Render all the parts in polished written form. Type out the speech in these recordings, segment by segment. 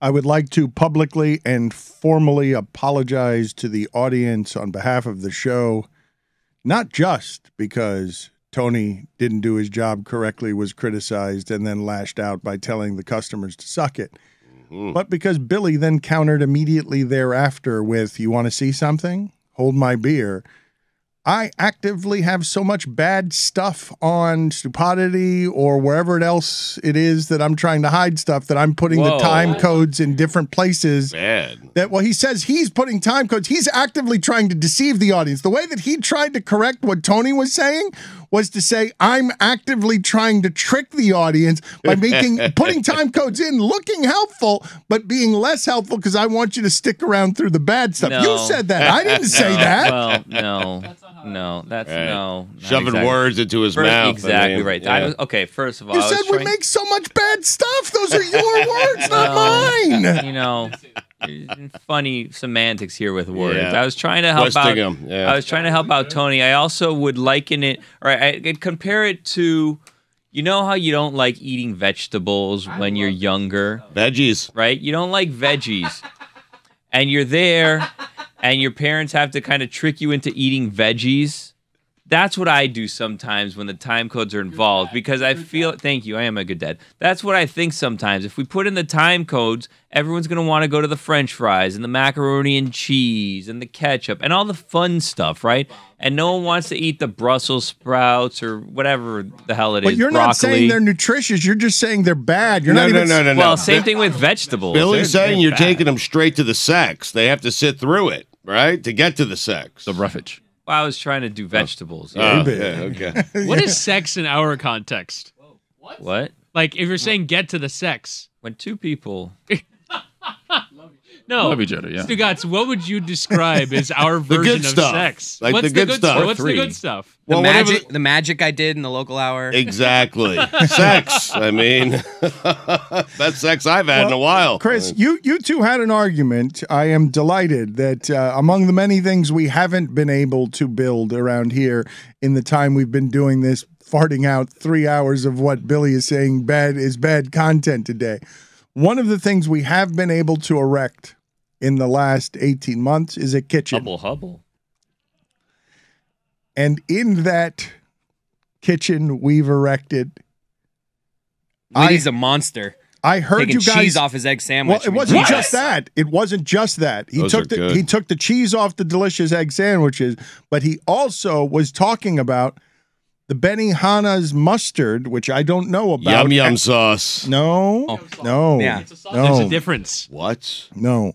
I would like to publicly and formally apologize to the audience on behalf of the show, not just because Tony didn't do his job correctly, was criticized, and then lashed out by telling the customers to suck it, but because Billy then countered immediately thereafter with, "You want to see something? Hold my beer." I actively have so much bad stuff on Stupidity or wherever else it is that I'm trying to hide stuff that I'm putting the time codes in different places. Bad. That, well, he says he's putting time codes. He's actively trying to deceive the audience. The way that he tried to correct what Tony was saying was to say, I'm actively trying to trick the audience by putting time codes in, looking helpful, but being less helpful because I want you to stick around through the bad stuff. No. You said that. I didn't say that. Well, no, that's no. Shoving exactly. words into his mouth. Exactly right. Yeah. Okay, first of all, You said we make so much bad stuff. Those are your words, not mine. You know, funny semantics here with words. Yeah. I was trying to help out. Yeah. I was trying to help out Tony. I also would liken it, or I'd compare it to, you know how you don't like eating vegetables when you're younger? Veggies. Right? You don't like veggies. And you're there, and your parents have to kind of trick you into eating veggies. That's what I do sometimes when the time codes are involved, because I feel, thank you, I am a good dad. That's what I think sometimes. If we put in the time codes, everyone's going to want to go to the French fries and the macaroni and cheese and the ketchup and all the fun stuff, right? And no one wants to eat the Brussels sprouts or whatever the hell it is. But you're broccoli. not saying they're nutritious. You're just saying they're bad. You're not even. No. Well, same thing with vegetables. Billy's saying you're taking them straight to the sex. They have to sit through it, right, to get to the sex. The roughage. Well, I was trying to do vegetables. Oh, yeah, okay. What is sex in our context? What? Like, if you're saying get to the sex. When two people... No. Love each other, yeah. Stugotz, what would you describe as our version of stuff. sex? Like What's the good stuff. What's the good stuff? The Well, the magic I did in the local hour. Exactly. Sex. I mean, best sex I've had in a while. Chris, you two had an argument. I am delighted that among the many things we haven't been able to build around here in the time we've been doing this, farting out 3 hours of what Billy is saying bad content today. One of the things we have been able to erect in the last 18 months is a kitchen. Hubble. And in that kitchen we've erected, He's a monster. I heard Taking you guys cheese off his egg sandwich. Well, it wasn't just that. It wasn't just that. He took the cheese off the delicious egg sandwiches, but he also was talking about the Benihana's mustard, which I don't know about. Yum sauce. No. Yeah. There's a difference. What? No.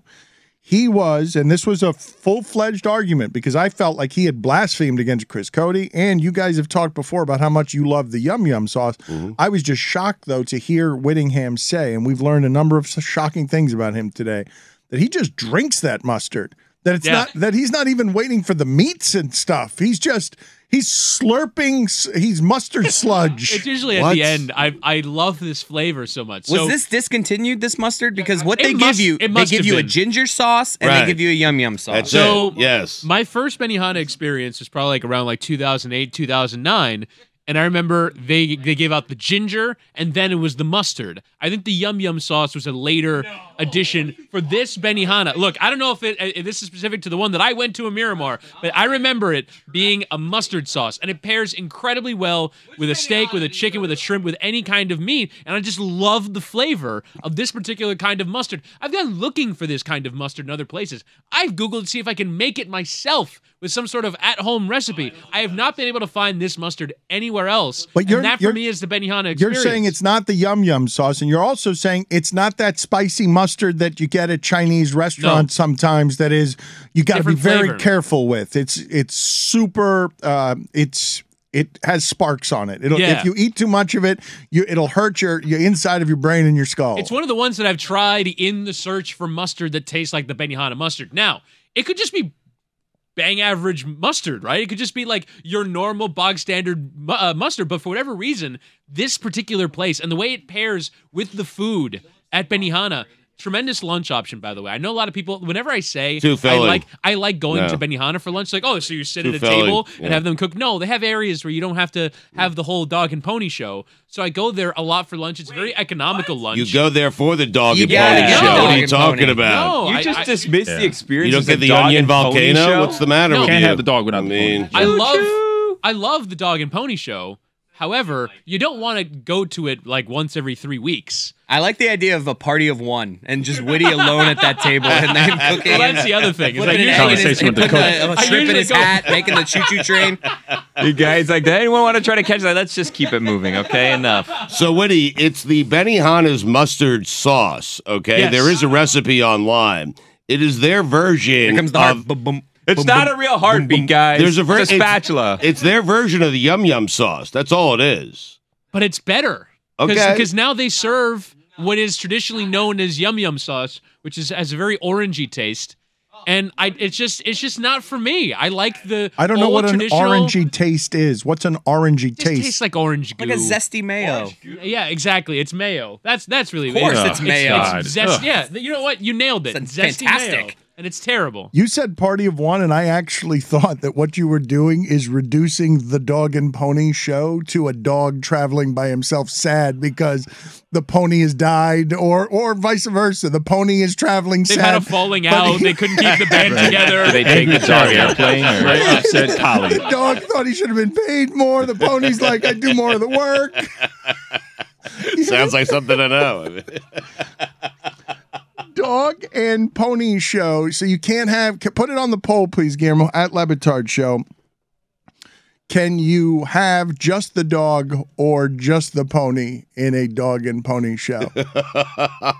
He was, and this was a full-fledged argument because I felt like he had blasphemed against Chris Cody, and you guys have talked before about how much you love the yum sauce. I was just shocked, though, to hear Whittingham say, and we've learned a number of shocking things about him today, that he just drinks that mustard. That it's not that he's not even waiting for the meats and stuff. He's slurping. He's mustard sludge. It's usually at the end. I love this flavor so much. Was this discontinued, this mustard? Because what they give you a ginger sauce and they give you a yum sauce. That's so it. Yes. My first Benihana experience was probably around 2008, 2009. And I remember they gave out the ginger, and then it was the mustard. I think the yum sauce was a later addition for this Benihana. Look, I don't know if this is specific to the one that I went to in Miramar, but I remember it being a mustard sauce, and it pairs incredibly well with a steak, with a chicken, with a shrimp, with any kind of meat, and I just love the flavor of this particular kind of mustard. I've gone looking for this kind of mustard in other places. I've Googled to see if I can make it myself with some sort of at-home recipe. I have not been able to find this mustard anywhere else. But that for me is the Benihana experience. You're saying it's not the yum sauce, and you're also saying it's not that spicy mustard that you get at Chinese restaurants sometimes. That is, you got to be very careful with. It's super. It has sparks on it. If you eat too much of it, it'll hurt your inside of your brain and your skull. It's one of the ones that I've tried in the search for mustard that tastes like the Benihana mustard. Now, it could just be bang average mustard, right? It could just be like your normal bog standard mustard, but for whatever reason, this particular place and the way it pairs with the food at Benihana, Tremendous lunch option, by the way. I know a lot of people, whenever I say I like going to Benihana for lunch, like, oh, so you sit at a table and have them cook. No, they have areas where you don't have to have the whole dog and pony show. So I go there a lot for lunch. It's a very economical lunch. You go there for the dog and pony show. What are you talking about? No, you just dismiss the experience. You don't get the onion volcano? What's the matter with you? Can't have the dog without the pony. I love the dog and pony show. However, you don't want to go to it like once every 3 weeks. I like the idea of a party of one and just Woody alone at that table and then cooking. Well, that's the other thing. It's like putting a shrimp in his hat, making the choo-choo train. You guys, like, does anyone want to try to catch that? Let's just keep it moving, okay? Enough. So, Woody, it's the Benihana's mustard sauce, okay? Yes. There is a recipe online. It is their version Here comes the heart. Boom. It's not a real heartbeat, guys. There's it's a spatula. It's their version of the yum yum sauce. That's all it is. But it's better. Okay. Because now they serve what is traditionally known as yum yum sauce, which has a very orangey taste. And it's just not for me. I like the I don't know what an orangey taste is. What's an orangey taste? It tastes like orange goo. Like a zesty mayo. Yeah, exactly. It's mayo. That's really of course it's mayo. It's yeah, you know what? You nailed it. It's zesty fantastic. mayo. And it's terrible. You said party of one, and I actually thought that what you were doing is reducing the dog and pony show to a dog traveling by himself sad because the pony has died, or vice versa. The pony is traveling sad. They've had a falling out. They couldn't keep the band together. They take the dog airplane. Right? Upset colleague. The dog thought he should have been paid more. The pony's like, I do more of the work. Sounds like something I know. Dog and pony show. So you can't have, put it on the poll, please, Guillermo, at Le Batard Show. Can you have just the dog or just the pony in a dog and pony show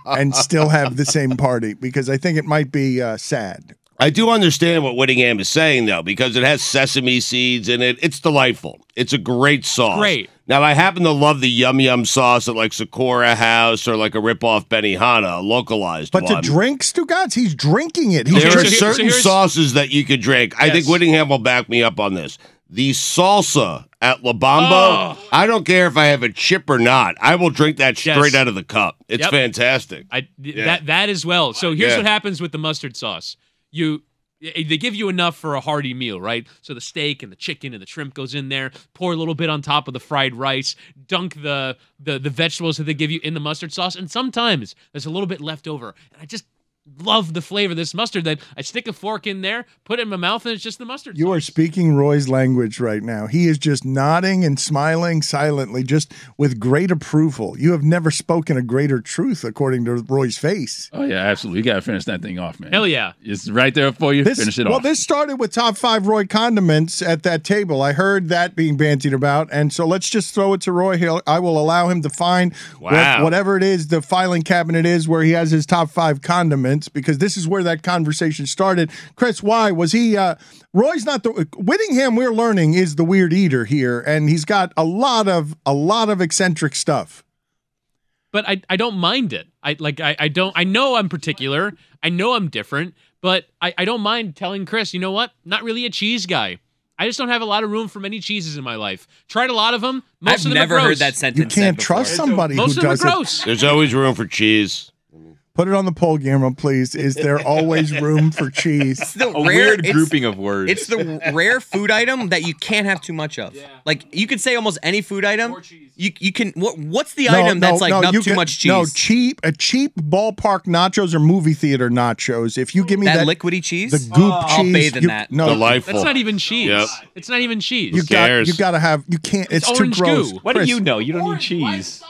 and still have the same party? Because I think it might be sad. I do understand what Whittingham is saying, though, because it has sesame seeds in it. It's delightful. It's a great sauce. Great. Now, I happen to love the yum yum sauce at like Sakura House or like a ripoff Benihana, a localized one. But to drink, Stugotz, he's drinking it. There are certain sauces that you could drink. I think Whittingham will back me up on this. The salsa at La Bamba, I don't care if I have a chip or not. I will drink that straight out of the cup. It's fantastic. That as well. So here's what happens with the mustard sauce. They give you enough for a hearty meal, right? So the steak and the chicken and the shrimp goes in there, pour a little bit on top of the fried rice, dunk the vegetables that they give you in the mustard sauce, and sometimes there's a little bit left over. And I just love the flavor of this mustard that I stick a fork in there, put it in my mouth, and it's just the mustard sauce. You are speaking Roy's language right now. He is just nodding and smiling silently, just with great approval. You have never spoken a greater truth, according to Roy's face. Oh, yeah, absolutely. You got to finish that thing off, man. Hell yeah. It's right there for you. Finish it off. Well, this started with top 5 Roy condiments at that table. I heard that being bantied about, and so let's just throw it to Roy. I will allow him to find whatever it is, the filing cabinet is, where he has his top 5 condiments, because this is where that conversation started. Chris, why was he? Roy's not the Whittingham. We're learning is the weird eater here, and he's got a lot of eccentric stuff. But I don't mind it. I don't. I know I'm particular. I know I'm different, but I don't mind telling Chris, you know what? Not really a cheese guy. I just don't have a lot of room for many cheeses in my life. Tried a lot of them. Most of them are gross. I've never heard that sentence. You can't trust somebody who does it. Most of them are gross. There's always room for cheese. Put it on the poll, Guillermo, please. Is there always room for cheese? It's the weird grouping of words. It's the rare food item that you can't have too much of. Yeah. Like, you could say almost any food item. More cheese. You can. What's the item that's like not too much cheese? No, a cheap ballpark nachos or movie theater nachos. If you give me that liquidy cheese, the goop cheese, I'll bathe in that. No, delightful. That's not even cheese. Yep. It's not even cheese. You got to have. You can't. It's too orange gross. Goo. What do you know? You don't need cheese.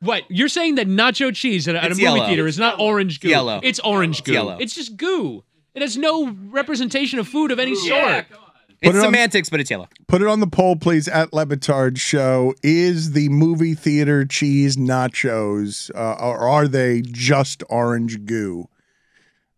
What? You're saying that nacho cheese at a movie theater is not orange goo. Yellow. It's orange goo. Yellow. It's just goo. It has no representation of food of any sort. It's semantics, but it's yellow. Put it on the poll, please, at Le Batard Show. Is the movie theater cheese nachos, or are they just orange goo?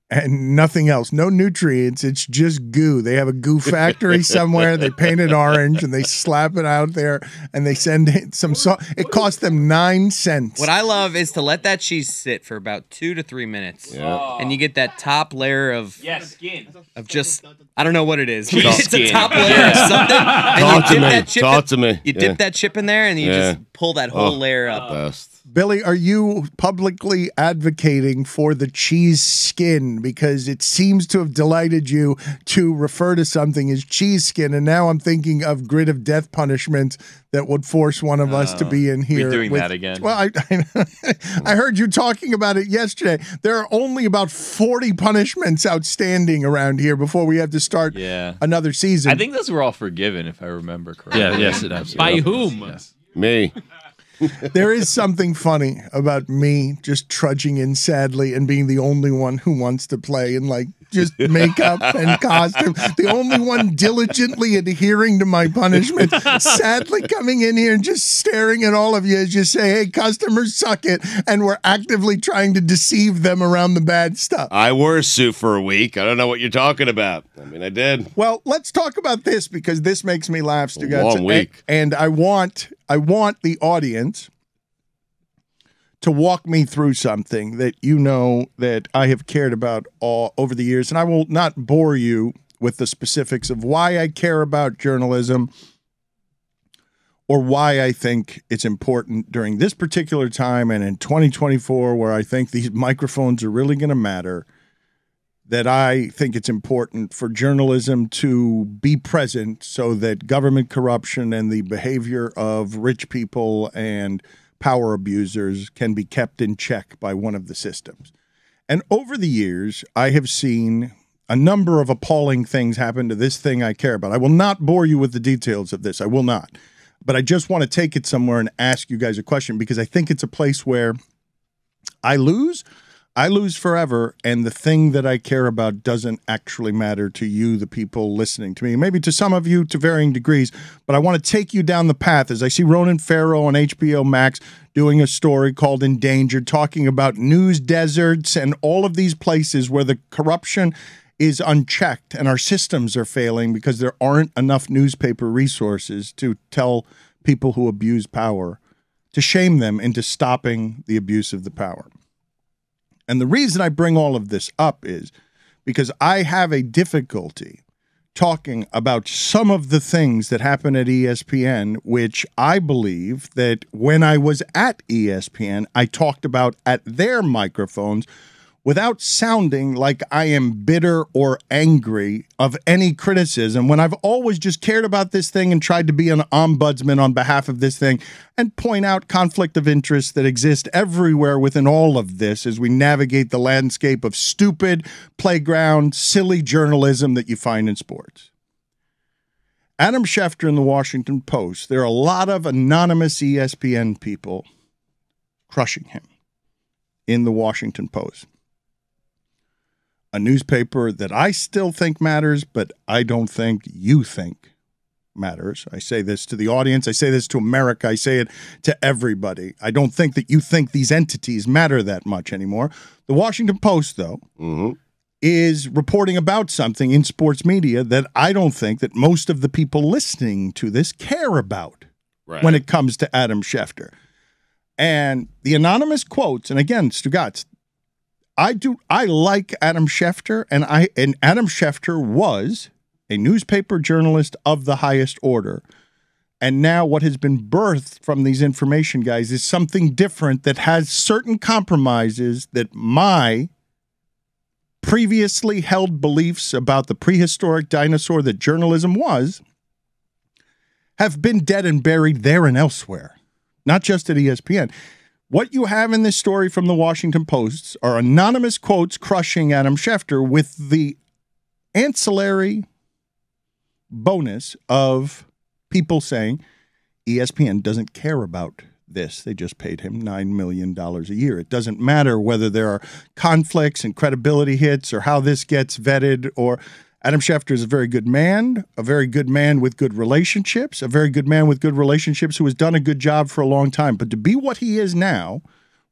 And nothing else. No nutrients. It's just goo. They have a goo factory somewhere. They paint it orange and they slap it out there and they send it some sauce. It costs them 9 cents. What I love is to let that cheese sit for about 2 to 3 minutes. Yeah. And you get that top layer of skin. Of just, I don't know what it is. But Cheese it's skin. a top layer of something. And Talk to me. You dip that chip in there and you just pull that whole layer up. Best. Billy, are you publicly advocating for the cheese skin? Because it seems to have delighted you to refer to something as cheese skin, and now I'm thinking of grid of death punishment that would force one of us to be in here. We're doing that again. Well, I heard you talking about it yesterday. There are only about 40 punishments outstanding around here before we have to start another season. I think those were all forgiven, if I remember correctly. Yeah, yes, it absolutely. By whom? Yes. Me. There is something funny about me just trudging in sadly and being the only one who wants to play in like just makeup and costume. The only one diligently adhering to my punishment. Sadly coming in here and just staring at all of you as you say, hey, customers suck it. And we're actively trying to deceive them around the bad stuff. I wore a suit for a week. I don't know what you're talking about. I mean, I did. Well, let's talk about this because this makes me laugh, Stugotz. Long week. And I want the audience to walk me through something that you know that I have cared about all over the years. And I will not bore you with the specifics of why I care about journalism or why I think it's important during this particular time and in 2024 where I think these microphones are really going to matter, that I think it's important for journalism to be present so that government corruption and the behavior of rich people and power abusers can be kept in check by one of the systems. And over the years, I have seen a number of appalling things happen to this thing I care about. I will not bore you with the details of this. I will not. But I just want to take it somewhere and ask you guys a question because I think it's a place where I lose forever, and the thing that I care about doesn't actually matter to you, the people listening to me. Maybe to some of you to varying degrees, but I want to take you down the path as I see Ronan Farrow on HBO Max doing a story called Endangered, talking about news deserts and all of these places where the corruption is unchecked and our systems are failing because there aren't enough newspaper resources to tell people who abuse power, to shame them into stopping the abuse of the power. And the reason I bring all of this up is because I have a difficulty talking about some of the things that happen at ESPN, which I believe that when I was at ESPN, I talked about at their microphones without sounding like I am bitter or angry of any criticism, when I've always just cared about this thing and tried to be an ombudsman on behalf of this thing and point out conflict of interest that exists everywhere within all of this as we navigate the landscape of stupid, playground, silly journalism that you find in sports. Adam Schefter in the Washington Post, there are a lot of anonymous ESPN people crushing him in the Washington Post. A newspaper that I still think matters, but I don't think you think matters. I say this to the audience. I say this to America. I say it to everybody. I don't think that you think these entities matter that much anymore. The Washington Post, though, is reporting about something in sports media that I don't think that most of the people listening to this care about when it comes to Adam Schefter. And the anonymous quotes, and again, Stugotz, I like Adam Schefter, and Adam Schefter was a newspaper journalist of the highest order. And now what has been birthed from these information guys is something different that has certain compromises that my previously held beliefs about the prehistoric dinosaur that journalism was have been dead and buried there and elsewhere, not just at ESPN. What you have in this story from the Washington Post are anonymous quotes crushing Adam Schefter with the ancillary bonus of people saying ESPN doesn't care about this. They just paid him $9 million a year. It doesn't matter whether there are conflicts and credibility hits or how this gets vetted. Or Adam Schefter is a very good man with good relationships, who has done a good job for a long time. But to be what he is now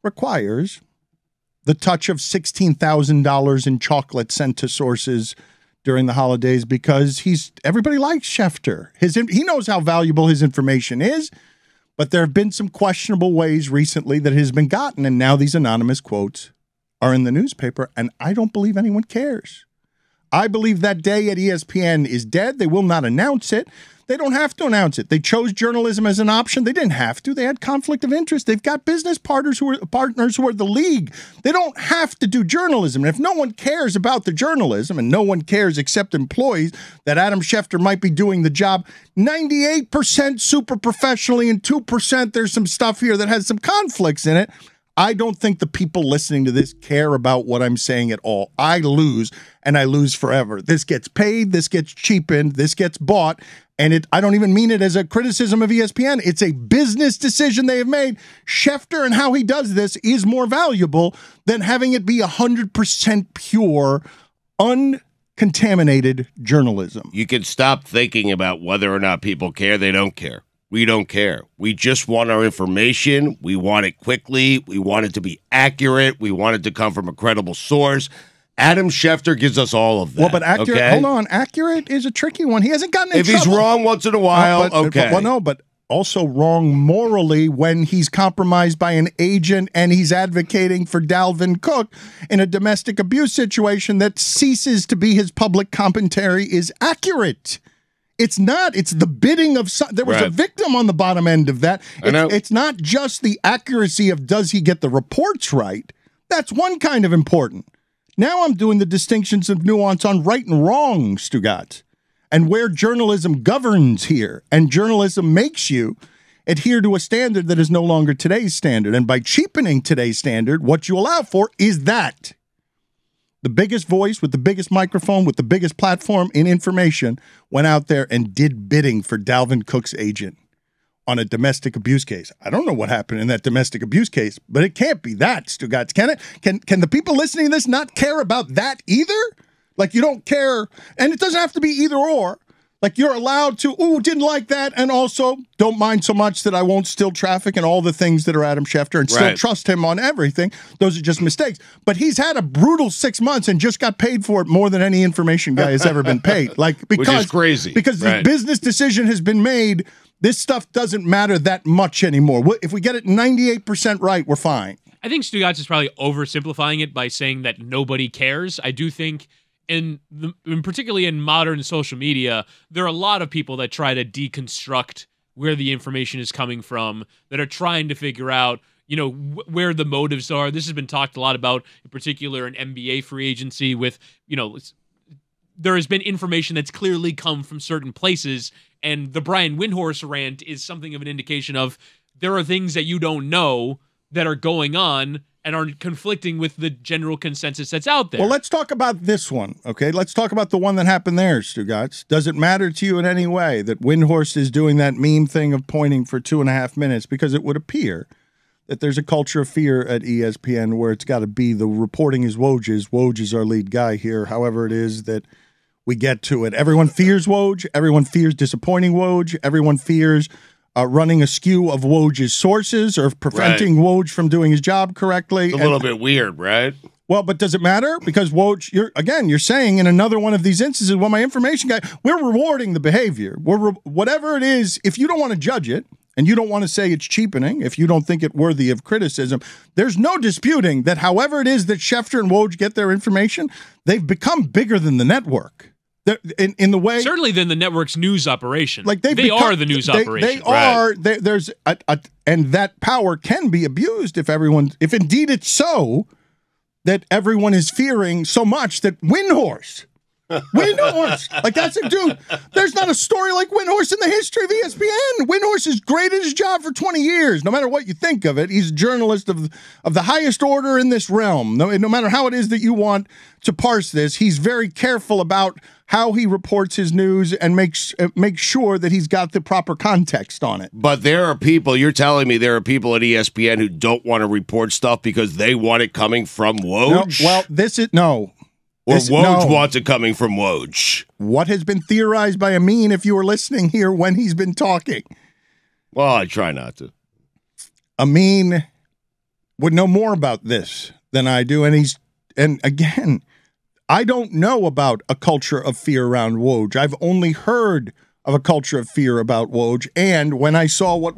requires the touch of $16,000 in chocolate sent to sources during the holidays because everybody likes Schefter. He knows how valuable his information is, but there have been some questionable ways recently that it has been gotten, and now these anonymous quotes are in the newspaper, and I don't believe anyone cares. I believe that day at ESPN is dead. They will not announce it. They don't have to announce it. They chose journalism as an option. They didn't have to. They had conflict of interest. They've got business partners who are the league. They don't have to do journalism. And if no one cares about the journalism, and no one cares except employees, that Adam Schefter might be doing the job 98% super professionally and 2% there's some stuff here that has some conflicts in it, I don't think the people listening to this care about what I'm saying at all. I lose, and I lose forever. This gets paid, this gets cheapened, this gets bought, and I don't even mean it as a criticism of ESPN. It's a business decision they have made. Schefter and how he does this is more valuable than having it be 100% pure, uncontaminated journalism. You can stop thinking about whether or not people care. They don't care. We don't care. We just want our information. We want it quickly. We want it to be accurate. We want it to come from a credible source. Adam Schefter gives us all of that. Well, but accurate, okay? Hold on. Accurate is a tricky one. He hasn't gotten in trouble. If he's wrong once in a while, okay. But also wrong morally when he's compromised by an agent and he's advocating for Dalvin Cook in a domestic abuse situation that ceases to be his public commentary is accurate. It's not. It's the bidding of there was a victim on the bottom end of that. It's not just the accuracy of does he get the reports right. That's one kind of important. Now I'm doing the distinctions of nuance on right and wrong, Stugotz, and where journalism governs here, and journalism makes you adhere to a standard that is no longer today's standard. And by cheapening today's standard, what you allow for is that the biggest voice with the biggest microphone with the biggest platform in information went out there and did bidding for Dalvin Cook's agent on a domestic abuse case. I don't know what happened in that domestic abuse case, but it can't be that, Stugotz. Can it? Can the people listening to this not care about that either? Like you don't care, and it doesn't have to be either or. Like you're allowed to, didn't like that, and also don't mind so much that I won't steal traffic and all the things that are Adam Schefter and still trust him on everything. Those are just mistakes. But he's had a brutal 6 months and just got paid for it more than any information guy has ever been paid. Which is crazy. Because the business decision has been made. This stuff doesn't matter that much anymore. If we get it 98% right, we're fine. I think Stugotz is probably oversimplifying it by saying that nobody cares. I do think particularly in modern social media, there are a lot of people that try to deconstruct where the information is coming from, that are trying to figure out, where the motives are. This has been talked a lot about, in particular, in NBA free agency with, there has been information that's clearly come from certain places, and the Brian Windhorst rant is something of an indication of there are things that you don't know that are going on and are conflicting with the general consensus that's out there. Well, let's talk about this one, okay? Let's talk about the one that happened there, Stugotz. Does it matter to you in any way that Windhorst is doing that meme thing of pointing for 2.5 minutes? Because it would appear that there's a culture of fear at ESPN where it's got to be the reporting is Woj. Woj is our lead guy here. However it is that we get to it. Everyone fears Woj. Everyone fears disappointing Woj. Everyone fears running askew of Woj's sources or preventing Woj from doing his job correctly. It's a little bit weird, right? Well, but does it matter? Because Woj, you're saying in another one of these instances, well, my information guy, we're rewarding the behavior. Whatever it is, if you don't want to judge it and you don't want to say it's cheapening, if you don't think it worthy of criticism, there's no disputing that however it is that Schefter and Woj get their information, they've become bigger than the network. In the way, certainly than the network's news operation. Like they are the news operation. They are. There's and that power can be abused if indeed it's so that everyone is fearing so much that Windhorst, like that's a dude. There's not a story like Windhorst in the history of ESPN. Windhorst is great at his job for 20 years. No matter what you think of it, he's a journalist of the highest order in this realm. No matter how it is that you want to parse this, he's very careful about how he reports his news and makes sure that he's got the proper context on it. But there are people, you're telling me there are people at ESPN who don't want to report stuff because they want it coming from Woj? No, well, Or Woj wants it coming from Woj. What has been theorized by Amin, if you were listening here when he's been talking? Well, I try not to. Amin would know more about this than I do, and again, I don't know about a culture of fear around Woj. I've only heard of a culture of fear about Woj, and when I saw what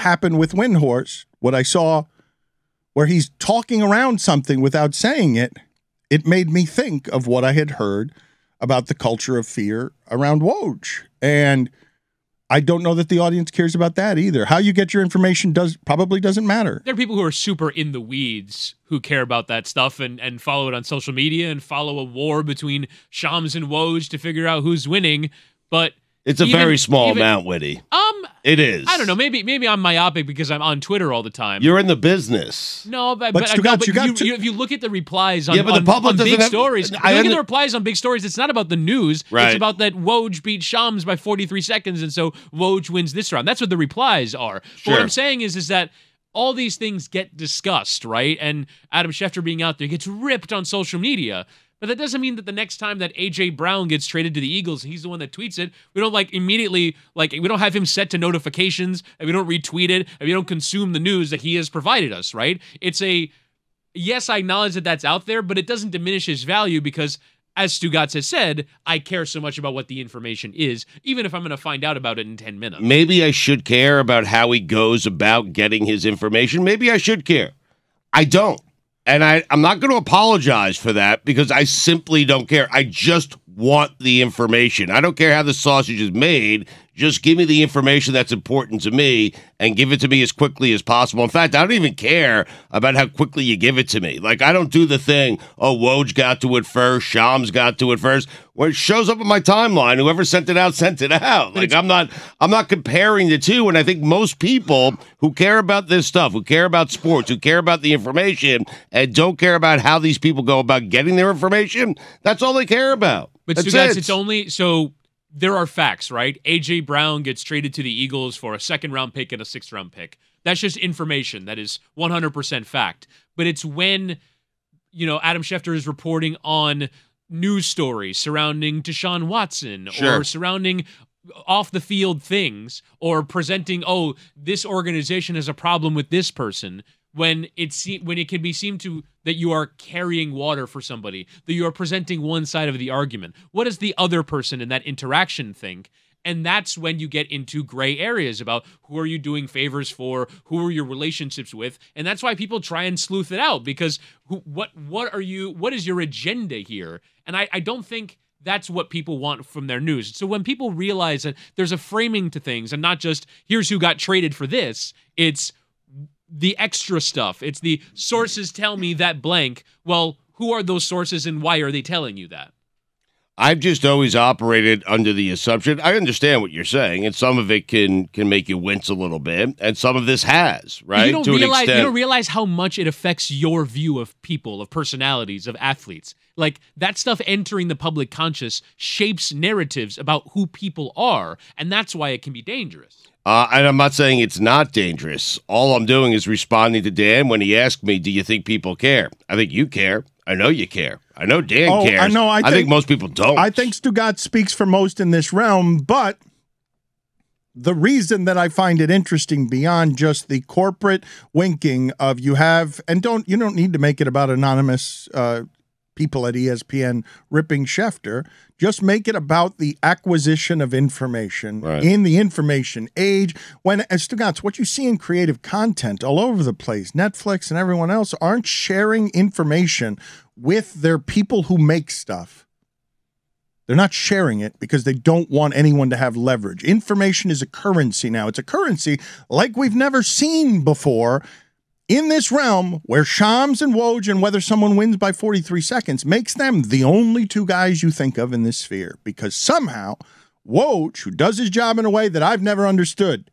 happened with Windhorst, what I saw where he's talking around something without saying it, it made me think of what I had heard about the culture of fear around Woj. And I don't know that the audience cares about that either. How you get your information probably doesn't matter. There are people who are super in the weeds who care about that stuff and follow it on social media and follow a war between Shams and Woj to figure out who's winning. But it's a very small amount, Whitty. It is. I don't know. Maybe I'm myopic because I'm on Twitter all the time. You're in the business. No, but if you look at the replies on, the public on big stories, look at the replies on big stories, it's not about the news. Right. It's about that Woj beat Shams by 43 seconds, and so Woj wins this round. That's what the replies are. But what I'm saying is that all these things get discussed, right? And Adam Schefter being out there gets ripped on social media. But that doesn't mean that the next time that A.J. Brown gets traded to the Eagles, he's the one that tweets it. We don't immediately, we don't have him set to notifications, and we don't retweet it, and we don't consume the news that he has provided us, right? It's yes, I acknowledge that that's out there, but it doesn't diminish his value because, as Stugotz has said, I care so much about what the information is, even if I'm going to find out about it in 10 minutes. Maybe I should care about how he goes about getting his information. Maybe I should care. I don't. And I'm not going to apologize for that because I simply don't care. I just want the information. I don't care how the sausage is made. Just give me the information that's important to me and give it to me as quickly as possible. In fact, I don't even care about how quickly you give it to me. I don't do the thing, Woj got to it first, Shams got to it first. When it shows up on my timeline, whoever sent it out, sent it out. I'm not comparing the two, and I think most people who care about this stuff, who care about sports, who care about the information, and don't care about how these people go about getting their information, that's all they care about. But Stugotz, it's only so. There are facts, right? A.J. Brown gets traded to the Eagles for a second-round pick and a sixth-round pick. That's just information. That is 100% fact. But it's when, Adam Schefter is reporting on news stories surrounding Deshaun Watson or surrounding off-the-field things or presenting, this organization has a problem with this person. When it can be seen to that you are carrying water for somebody, that you are presenting one side of the argument. What does the other person in that interaction think? And that's when you get into gray areas about who are you doing favors for, who are your relationships with, and that's why people try and sleuth it out because what is your agenda here? And I don't think that's what people want from their news. So when people realize that there's a framing to things and not just here's who got traded for this, it's the extra stuff. It's the sources tell me that blank. Well, who are those sources and why are they telling you that? I've just always operated under the assumption, I understand what you're saying, and some of it can make you wince a little bit, and some of this has, right? You don't realize how much it affects your view of people, of personalities, of athletes. That stuff entering the public conscious shapes narratives about who people are, and that's why it can be dangerous. And I'm not saying it's not dangerous. All I'm doing is responding to Dan when he asked me, do you think people care? I think you care. I know you care. I know Dan cares. I know. I think most people don't. I think Stugotz speaks for most in this realm, but the reason that I find it interesting beyond just the corporate winking of you don't need to make it about anonymous people at ESPN ripping Schefter. Just make it about the acquisition of information in the information age. When, as Stugotz, what you see in creative content all over the place, Netflix and everyone else aren't sharing information with their people who make stuff. They're not sharing it because they don't want anyone to have leverage. Information is a currency now. It's a currency like we've never seen before. In this realm where Shams and Woj and whether someone wins by 43 seconds makes them the only two guys you think of in this sphere because somehow Woj, who does his job in a way that I've never understood,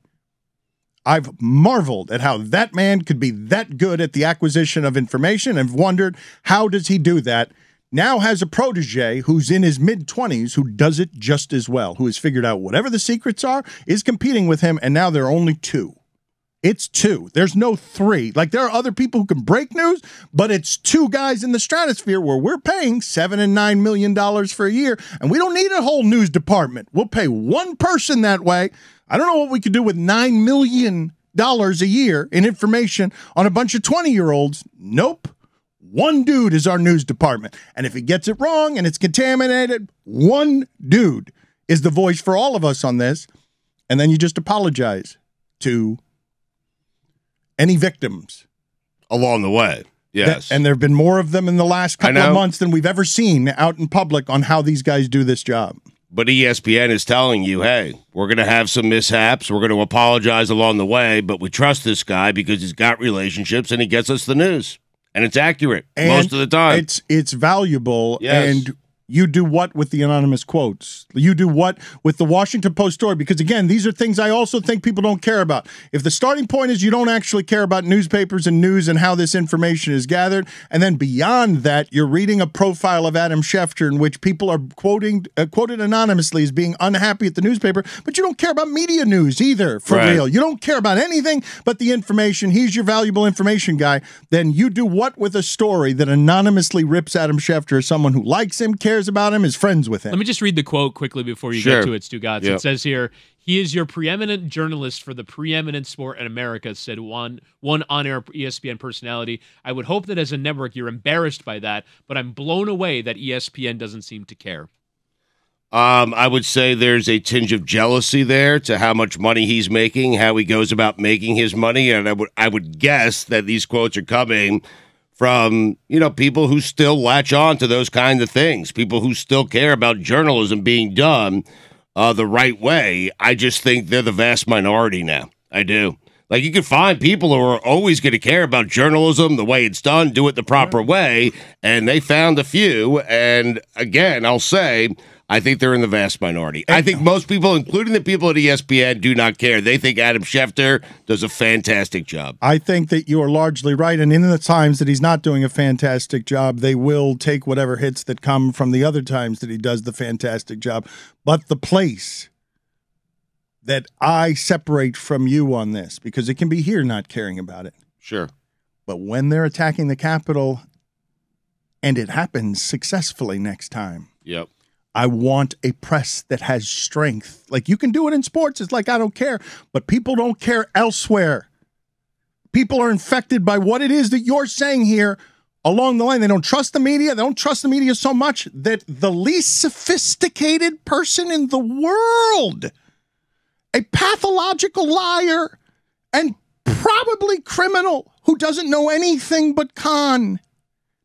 I've marveled at how that man could be that good at the acquisition of information and wondered how does he do that, now has a protege who's in his mid-20s who does it just as well, who has figured out whatever the secrets are, is competing with him, and now there are only two. It's two. There's no three. There are other people who can break news, but it's two guys in the stratosphere where we're paying $7 and $9 million for a year, and we don't need a whole news department. We'll pay one person that way. I don't know what we could do with $9 million a year in information on a bunch of 20-year-olds. Nope. One dude is our news department. And if he gets it wrong and it's contaminated, one dude is the voice for all of us on this. And then you just apologize to any victims along the way. Yes. And there have been more of them in the last couple of months than we've ever seen out in public on how these guys do this job. But ESPN is telling you, hey, we're going to have some mishaps. We're going to apologize along the way, but we trust this guy because he's got relationships and he gets us the news. And it's accurate most of the time. It's valuable. Yes. And you do what with the anonymous quotes? You do what with the Washington Post story? Because, again, these are things I also think people don't care about. If the starting point is you don't actually care about newspapers and news and how this information is gathered, and then beyond that, you're reading a profile of Adam Schefter in which people are quoted anonymously as being unhappy at the newspaper, but you don't care about media news either, for real. You don't care about anything but the information. He's your valuable information guy. Then you do what with a story that anonymously rips Adam Schefter as someone who likes him, cares about him, is friends with him? Let me just read the quote quickly before you get to it, Stugotz. It says here, he is your preeminent journalist for the preeminent sport in America, said one on-air ESPN personality. I would hope that as a network you're embarrassed by that, but I'm blown away that ESPN doesn't seem to care. I would say there's a tinge of jealousy there to how much money he's making, how he goes about making his money, and I would guess that these quotes are coming from, people who still latch on to those kind of things, people who still care about journalism being done the right way. I just think they're the vast minority now. I do. Like, you can find people who are always going to care about journalism, the way it's done, do it the proper way, and they found a few, and again, I'll say, I think they're in the vast minority. I think most people, including the people at ESPN, do not care. They think Adam Schefter does a fantastic job. I think that you are largely right, and in the times that he's not doing a fantastic job, they will take whatever hits that come from the other times that he does the fantastic job. But the place that I separate from you on this, because it can be here not caring about it. Sure. But when they're attacking the Capitol, and it happens successfully next time. Yep. I want a press that has strength. Like, you can do it in sports. It's like, I don't care. But people don't care elsewhere. People are infected by what it is that you're saying here along the line. They don't trust the media. They don't trust the media so much that the least sophisticated person in the world, a pathological liar and probably criminal who doesn't know anything but con,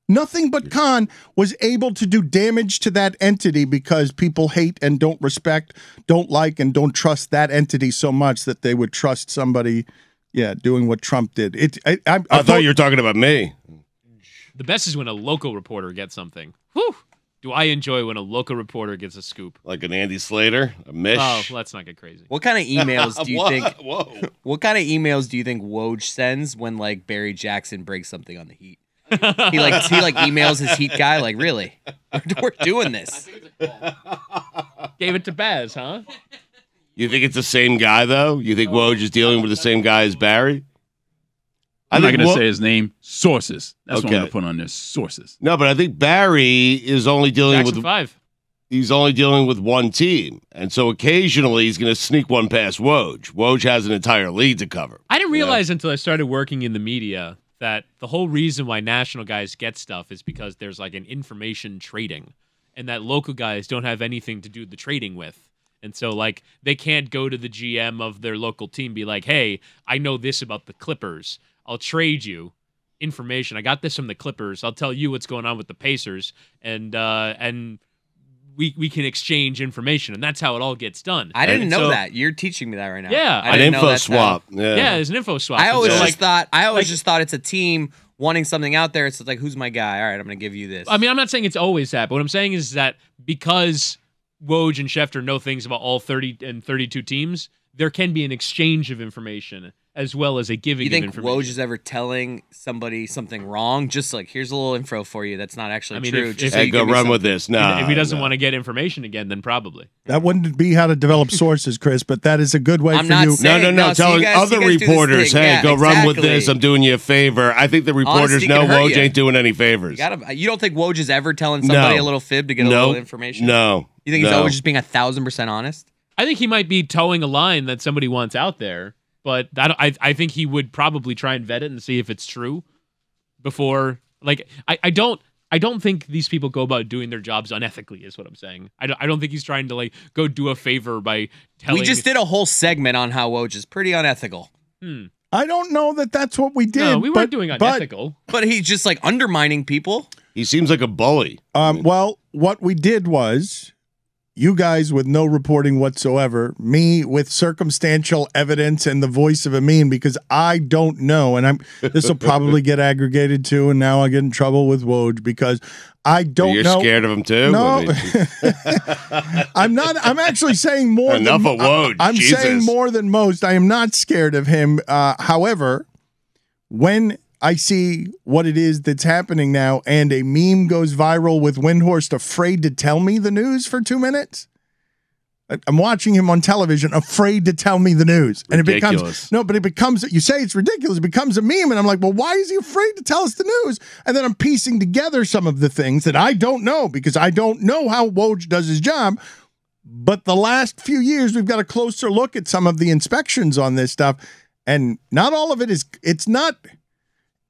nothing but con, was able to do damage to that entity because people hate and don't respect, don't like, and don't trust that entity so much that they would trust somebody, doing what Trump did. I thought you were talking about me. The best is when a local reporter gets something. Whew. Do I enjoy when a local reporter gets a scoop? Like an Andy Slater, a Mish. Oh, let's not get crazy. What kind of emails do you think? Whoa. What kind of emails do you think Woj sends when like Barry Jackson breaks something on the Heat? he emails his Heat guy, like, really? We're doing this. Gave it to Baz, huh? You think it's the same guy, though? You think Woj is dealing with the same guy as Barry? I'm not going to say his name. Sources. That's what I'm going to put on there. Sources. No, but I think Barry is only dealing Jackson 5. He's only dealing with one team. And so occasionally he's going to sneak one past Woj. Woj has an entire lead to cover. I didn't realize until I started working in the media that the whole reason why national guys get stuff is because there's like an information trading, and that local guys don't have anything to do the trading with. And so, like, they can't go to the GM of their local team, be like, hey, I know this about the Clippers. I'll trade you information. I got this from the Clippers. I'll tell you what's going on with the Pacers, and we can exchange information, and that's how it all gets done. I didn't know that. You're teaching me that right now. Yeah, I didn't info know swap. Yeah, there's an info swap. I always just thought it's a team wanting something out there. It's like, who's my guy? All right, I'm going to give you this. I mean, I'm not saying it's always that, but what I'm saying is that because Woj and Schefter know things about all 30 and 32 teams, there can be an exchange of information as well as a giving of information. You think Woj is ever telling somebody something wrong? Just like, here's a little info for you that's not actually true. Hey, go run with this. No. If he doesn't want to get information again, then probably. That wouldn't be how to develop sources, Chris, but that is a good way for you. No. Telling other reporters, hey, go run with this. I'm doing you a favor. I think the reporters know Woj ain't doing any favors. You don't think Woj is ever telling somebody a little fib to get a little information? No. You think he's always just being 1,000% honest? I think he might be towing a line that somebody wants out there. But I think he would probably try and vet it and see if it's true before. Like, I don't think these people go about doing their jobs unethically, is what I'm saying. I don't think he's trying to like go do a favor by telling. We just did a whole segment on how Woj is pretty unethical. I don't know that that's what we did. No, we weren't doing unethical. But he's just like undermining people. He seems like a bully. Well, what we did was you guys with no reporting whatsoever, me with circumstantial evidence and the voice of a meme, because I don't know, and this will probably get aggregated too, and now I get in trouble with Woj because I don't know. You're scared of him too? No, I'm not. I'm actually saying more. Enough of Woj. I'm Jesus. saying more than most. I am not scared of him. However, when I see what it is that's happening now, and a meme goes viral with Windhorst afraid to tell me the news for 2 minutes. I'm watching him on television, afraid to tell me the news. And Ridiculous. it becomes, you say it's ridiculous, it becomes a meme, and I'm like, well, why is he afraid to tell us the news? And then I'm piecing together some of the things that I don't know, because I don't know how Woj does his job. But the last few years, we've got a closer look at some of the inspections on this stuff, and not all of it is, it's not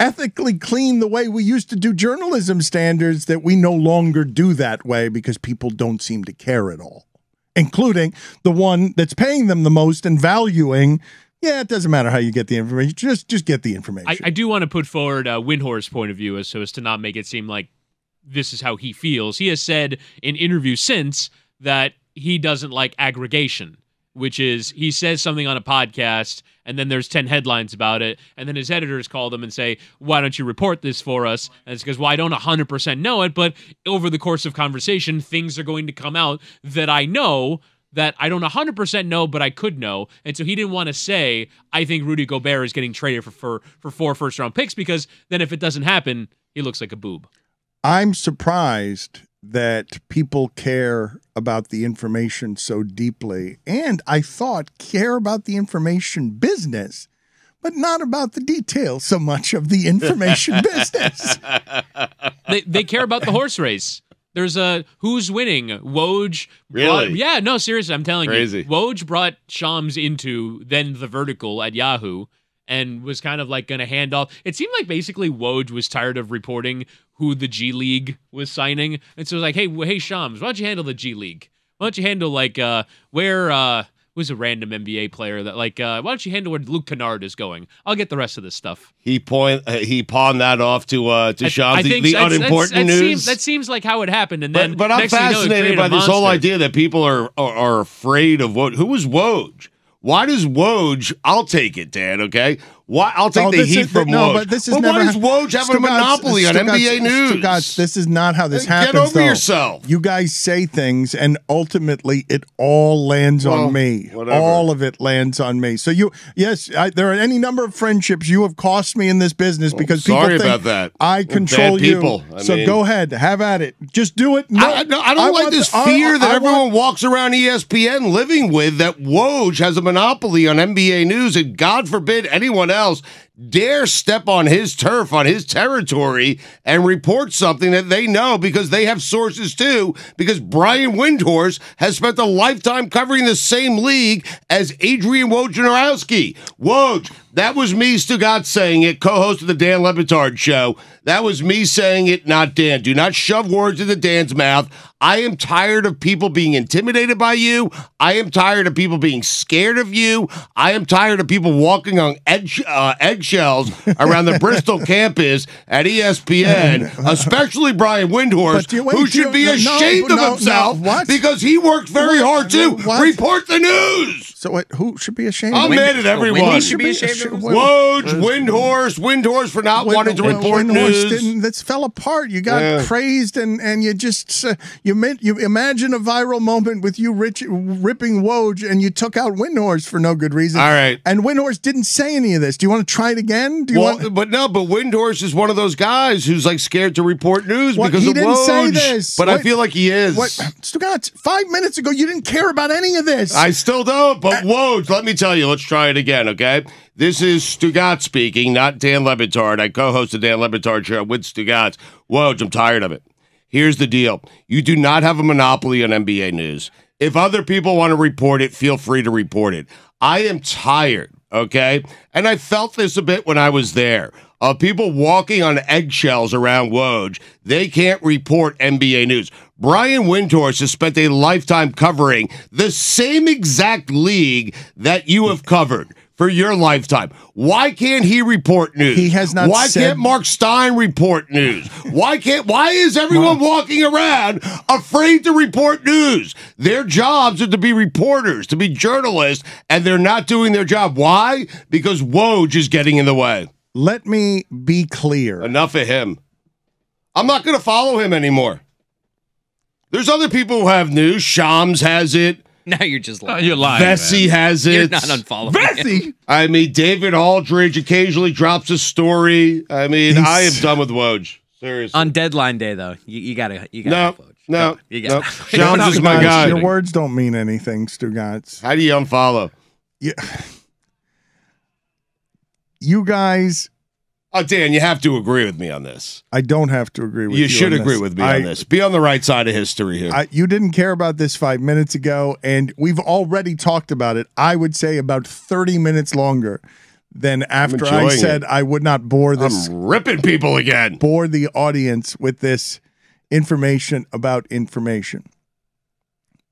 ethically clean the way we used to do journalism standards, that we no longer do that way because people don't seem to care at all, including the one that's paying them the most and valuing. Yeah, it doesn't matter how you get the information. Just get the information. I do want to put forward Windhorst's point of view so as to not make it seem like this is how he feels. He has said in interviews since that he doesn't like aggregation, which is he says something on a podcast and then there's 10 headlines about it, and then his editors call them and say, why don't you report this for us? And it's because, well, I don't 100% know it, but over the course of conversation, things are going to come out that I know that I don't 100% know, but I could know. And so he didn't want to say, I think Rudy Gobert is getting traded for 4 first-round picks, because then if it doesn't happen, he looks like a boob. I'm surprised that people care about the information so deeply, and I thought care about the information business, but not about the details so much of the information business. They care about the horse race. There's a who's winning. Woj. Really? Yeah, no, seriously, I'm telling Crazy. you. Woj brought Shams into then The Vertical at Yahoo and was kind of like going to hand off. It seemed like basically Woj was tired of reporting who the G League was signing. And so it was like, hey, Shams, why don't you handle the G League? Why don't you handle like where was a random NBA player that like why don't you handle where Luke Kennard is going? I'll get the rest of this stuff. He pawned that off to Shams, the unimportant news. That seems like how it happened. And then, but I'm fascinated by this whole idea that people are afraid of Woj. Who was Woj? Why does Woj? I'll take it, Dan. Okay, why? I'll take the heat from Woj. No, but this is why never. does Woj have a monopoly on NBA news? Stugotz, this is not how this happens. Get over though. yourself. You guys say things, and ultimately, it all lands on me. Whatever. All of it lands on me. So there are any number of friendships you have cost me in this business because people sorry think about that. I control bad you. people. So go ahead, have at it. Just do it. I don't like this fear that everyone walks around ESPN living with, that Woj has a monopoly on NBA news, and God forbid anyone else dare step on his turf, on his territory, and report something that they know, because they have sources too, because Brian Windhorst has spent a lifetime covering the same league as Adrian Wojnarowski. Woj, that was me, Stugotz, saying it, co-host of the Dan Le Batard Show. That was me saying it, not Dan. Do not shove words into Dan's mouth. I am tired of people being intimidated by you. I am tired of people being scared of you. I am tired of people walking on eggshells around the Bristol campus at ESPN, especially Brian Windhorst, who should be ashamed of himself because he worked very hard to report the news. So who should be ashamed? I'm mad at everyone. He should be ashamed of himself. Woj, Windhorst for not wanting to report news. That fell apart. You got praised, and you just you imagine a viral moment with you ripping Woj, and you took out Windhorst for no good reason. All right, and Windhorst didn't say any of this. Do you want to try it again? But Windhorst is one of those guys who's like scared to report news because he of didn't Woj. say this. But I feel like he is. Stugotz, 5 minutes ago, you didn't care about any of this. I still don't. But Woj, let me tell you. Let's try it again, okay? This is Stugotz speaking, not Dan Le Batard. I co-host the Dan Le Batard Show with Stugotz. Woj, I'm tired of it. Here's the deal. You do not have a monopoly on NBA news. If other people want to report it, feel free to report it. I am tired, okay? And I felt this a bit when I was there, of people walking on eggshells around Woj. They can't report NBA news. Brian Windhorst has spent a lifetime covering the same exact league that you have covered for your lifetime. Why can't he report news? He has not Why said- can't Mark Stein report news? Why is everyone walking around afraid to report news? Their jobs are to be reporters, to be journalists, and they're not doing their job. Why? Because Woj is getting in the way. Let me be clear. Enough of him. I'm not going to follow him anymore. There's other people who have news. Shams has it. Now you're just lying. You're lying. Vesey has it. You're not unfollowing. Vesey! I mean, David Aldridge occasionally drops a story. I mean, I am done with Woj. Seriously. On deadline day, though, you gotta. No. You gotta. Shams is my guy. Your words don't mean anything, Stugotz. How do you unfollow? You guys. Oh, Dan, you have to agree with me on this. I don't have to agree with you. You should on agree this. with me on this. Be on the right side of history here. You didn't care about this 5 minutes ago, and we've already talked about it, I would say, about 30 minutes longer than after I said I would not bore this. I'm ripping people again. Bore the audience with this information about information.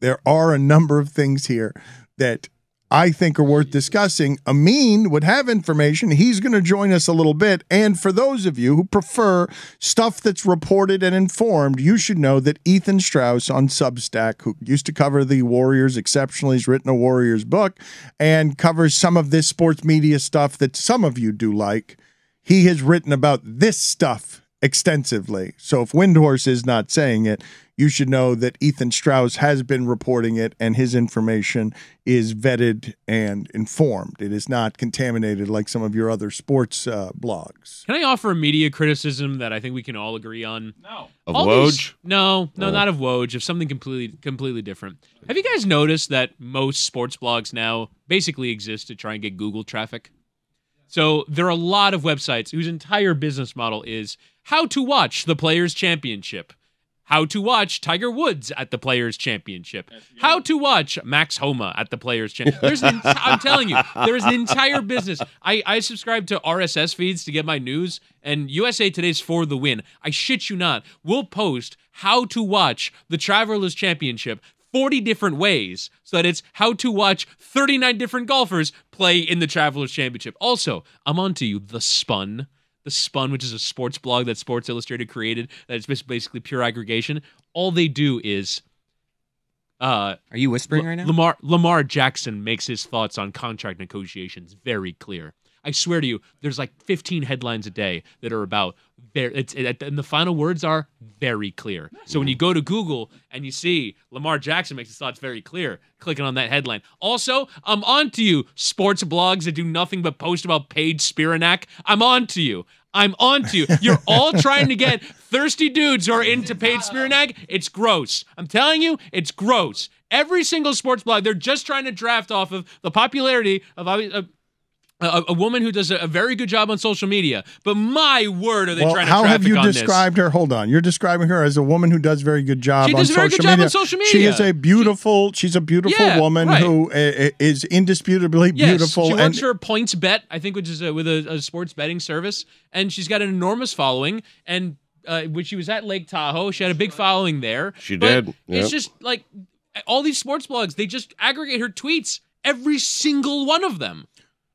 There are a number of things here that I think are worth discussing. Amin would have information. He's going to join us a little bit. And for those of you who prefer stuff that's reported and informed, you should know that Ethan Strauss on Substack, who used to cover the Warriors exceptionally, has written a Warriors book and covers some of this sports media stuff that some of you do like. He has written about this stuff extensively. So if Windhorse is not saying it, you should know that Ethan Strauss has been reporting it, and his information is vetted and informed. It is not contaminated like some of your other sports blogs. Can I offer a media criticism that I think we can all agree on? No. Of Woj? No, not of Woj. Of something completely different. Have you guys noticed that most sports blogs now basically exist to try and get Google traffic? So there are a lot of websites whose entire business model is how to watch the Players' Championship, how to watch Tiger Woods at the Players' Championship, how to watch Max Homa at the Players' Championship. I'm telling you, there is an entire business. I subscribe to RSS feeds to get my news, and USA Today's For the Win, I shit you not, will post how to watch the Travelers' Championship 40 different ways, so that it's how to watch 39 different golfers play in the Travelers Championship. Also, I'm on to you, The Spun, which is a sports blog that Sports Illustrated created, that's basically pure aggregation. All they do is... Are you whispering right now? Lamar Jackson makes his thoughts on contract negotiations very clear. I swear to you, there's like 15 headlines a day that are about and the final words are very clear. So when you go to Google and you see Lamar Jackson makes his thoughts very clear, clicking on that headline. Also, I'm on to you, sports blogs that do nothing but post about Paige Spiranak. I'm on to you. You're all trying to get thirsty dudes who are into Paige Spiranak. It's gross. I'm telling you, it's gross. Every single sports blog, they're just trying to draft off of the popularity of a woman who does a very good job on social media. But my word, are they trying to traffic on this? How have you described her? Hold on. You're describing her as a woman who does very good job on social media. She does a very good job on social media. She is a beautiful, she's a beautiful woman who is indisputably beautiful. She works for PointsBet, I think, which is with a sports betting service. And she's got an enormous following. And when she was at Lake Tahoe, she had a big following there. She did. It's just like all these sports blogs, they just aggregate her tweets, every single one of them.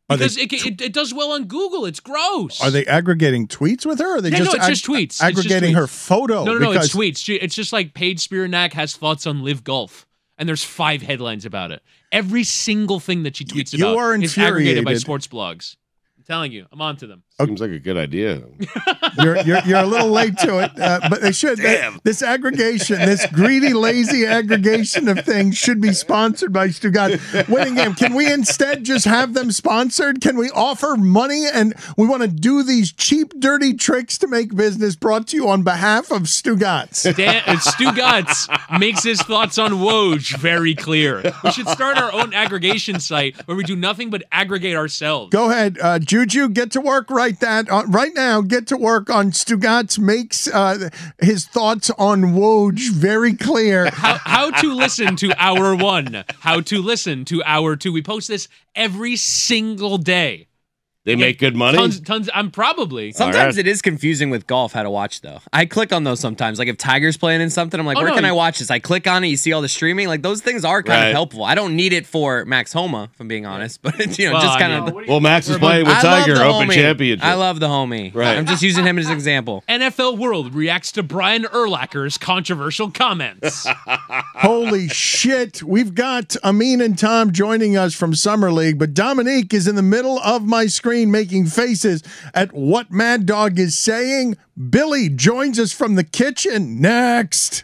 Because it does well on Google. It's gross. Are they aggregating tweets with her? Or are they no, it's just tweets. Aggregating her photo? No, it's tweets. It's just like Paige Spiranak has thoughts on Live Golf, and there's 5 headlines about it. Every single thing that she tweets about is aggregated by sports blogs. I'm telling you, I'm on to them. Seems like a good idea. You're a little late to it, but they should. This aggregation, this greedy, lazy aggregation of things should be sponsored by Stugotz. Whittingham, can we instead just have them sponsored? Can we offer money? And we want to do these cheap, dirty tricks to make business, brought to you on behalf of Stugotz. Stugotz makes his thoughts on Woj very clear. We should start our own aggregation site where we do nothing but aggregate ourselves. Go ahead, Juju, get to work right now. Get to work on Stugotz makes his thoughts on Woj very clear. How to listen to hour 1. How to listen to hour 2. We post this every single day. They make good money? Tons. I'm probably. Sometimes it is confusing with golf how to watch, though. I click on those sometimes. Like if Tiger's playing in something, I'm like, where can I watch this? I click on it, you see all the streaming. Like those things are kind of helpful. I don't need it for Max Homa, if I'm being honest. But, just kind of. Well, Max is playing with Tiger, Open Championship. I love the homie. Right. I'm just using him as an example. NFL World reacts to Brian Urlacher's controversial comments. Holy shit. We've got Amin and Tom joining us from Summer League, but Dominique is in the middle of my screen making faces at what Mad Dog is saying. Billy joins us from the kitchen next.